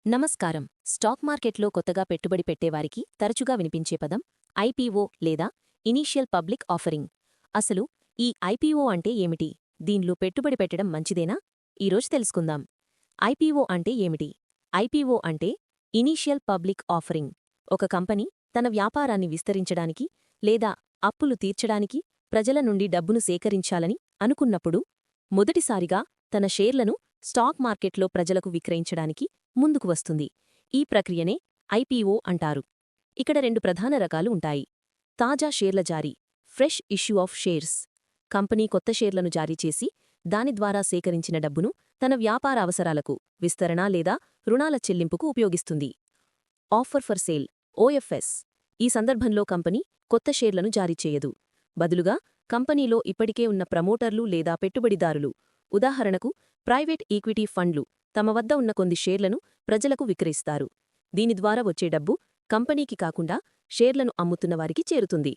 నమస్కారం. స్టాక్ మార్కెట్లో కొత్తగా పెట్టుబడి పెట్టేవారికి తరచుగా వినిపించే పదం ఐపీఓ లేదా ఇనీషియల్ పబ్లిక్ ఆఫరింగ్. అసలు ఈ ఐపీఓ అంటే ఏమిటి? దీనిలో పెట్టుబడి పెట్టడం మంచిదేనా? ఈరోజు తెలుసుకుందాం. ఐపీఓ అంటే ఏమిటి? ఐపీఓ అంటే ఇనీషియల్ పబ్లిక్ ఆఫరింగ్. ఒక కంపెనీ తన వ్యాపారాన్ని విస్తరించడానికి లేదా అప్పులు తీర్చడానికి ప్రజల నుండి డబ్బును సేకరించాలని అనుకున్నప్పుడు మొదటిసారిగా తన షేర్లను స్టాక్ మార్కెట్లో ప్రజలకు విక్రయించడానికి ముందుకు వస్తుంది. ఈ ప్రక్రియనే ఐపీఓ అంటారు. ఇక్కడ రెండు ప్రధాన రకాలు ఉంటాయి. తాజా షేర్ల జారీ, fresh issue of shares. Company కొత్త షేర్లను జారీ చేసి దాని ద్వారా సేకరించిన డబ్బును తన వ్యాపార అవసరాలకు, విస్తరణ లేదా రుణాల చెల్లింపుకు ఉపయోగిస్తుంది. Offer for sale, OFS. ఈ సందర్భంలో కంపెనీ కొత్త షేర్లను జారీ చేయదు. బదులుగా కంపెనీలో ఇప్పటికే ఉన్న ప్రమోటర్లు లేదా పెట్టుబడిదారులు, ఉదాహరణకు ప్రైవేట్ ఈక్విటీ ఫండ్లు, తమ వద్ద ఉన్న కొన్ని షేర్లను ప్రజలకు విక్రయిస్తారు. దీని ద్వారా వచ్చే డబ్బు కంపెనీకి కాకుండా షేర్లను అమ్ముతున్న వారికి చేరుతుంది.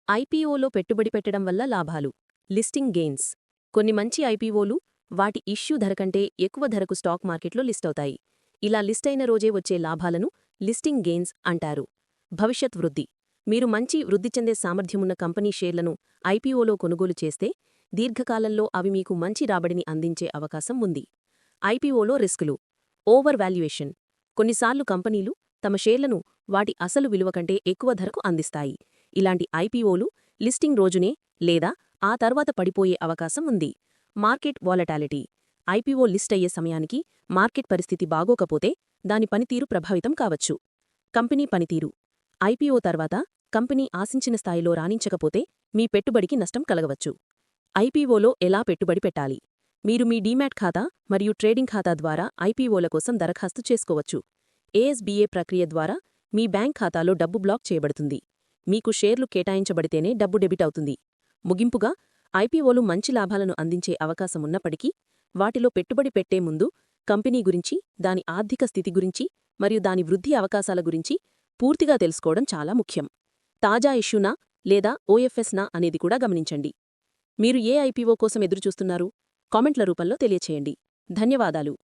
ఐపీఓలో పెట్టుబడి పెట్టడం వల్ల లాభాలు. Listing gains. కొన్ని మంచి ఐపీఓలు వాటి ఇష్యూ ధర కంటే ఎక్కువ ధరకు స్టాక్ మార్కెట్లో లిస్టవుతాయి. ఇలా లిస్టైన రోజే వచ్చే లాభాలను లిస్టింగ్ గెయిన్స్ అంటారు. భవిష్యత్ వృద్ధి. మీరు మంచి వృద్ధి చెందే సామర్థ్యమున్న కంపెనీ షేర్లను ఐపీఓలో కొనుగోలు చేస్తే దీర్ఘకాలంలో అవి మీకు మంచి రాబడిని అందించే అవకాశం ఉంది. ఐపీఓలో రిస్కులు. Over valuation. కొన్నిసార్లు కంపెనీలు తమ షేర్లను వాటి అసలు విలువ కంటే ఎక్కువ ధరకు అందిస్తాయి. ఇలాంటి ఐపీఓలు లిస్టింగ్ రోజునే లేదా ఆ తర్వాత పడిపోయే అవకాశం ఉంది. Market volatility. ఐపీఓ లిస్ట్ అయ్యే సమయానికి మార్కెట్ పరిస్థితి బాగోకపోతే దాని పనితీరు ప్రభావితం కావచ్చు. కంపెనీ పనితీరు. ఐపీఓ తర్వాత కంపెనీ ఆశించిన స్థాయిలో రాణించకపోతే మీ పెట్టుబడికి నష్టం కలగవచ్చు. ఐపీఓలో ఎలా పెట్టుబడి పెట్టాలి? మీరు మీ డీమ్యాట్ ఖాతా మరియు ట్రేడింగ్ ఖాతా ద్వారా ఐపీఓల కోసం దరఖాస్తు చేసుకోవచ్చు. ఏఎస్బీఏ ప్రక్రియ ద్వారా మీ బ్యాంక్ ఖాతాలో డబ్బు బ్లాక్ చేయబడుతుంది. మీకు షేర్లు కేటాయించబడితేనే డబ్బు డెబిట్ అవుతుంది. ముగింపుగా, ఐపీఓలు మంచి లాభాలను అందించే అవకాశమున్నప్పటికీ వాటిలో పెట్టుబడి పెట్టే ముందు కంపెనీ గురించి, దాని ఆర్థిక స్థితి గురించి మరియు దాని వృద్ధి అవకాశాల గురించి పూర్తిగా తెలుసుకోవడం చాలా ముఖ్యం. తాజా ఇష్యూనా లేదా ఓఎఫ్ఎస్నా అనేది కూడా గమనించండి. మీరు ఏ ఐపీఓ కోసం ఎదురుచూస్తున్నారు? కామెంట్ల రూపంలో తెలియచేయండి. ధన్యవాదాలు.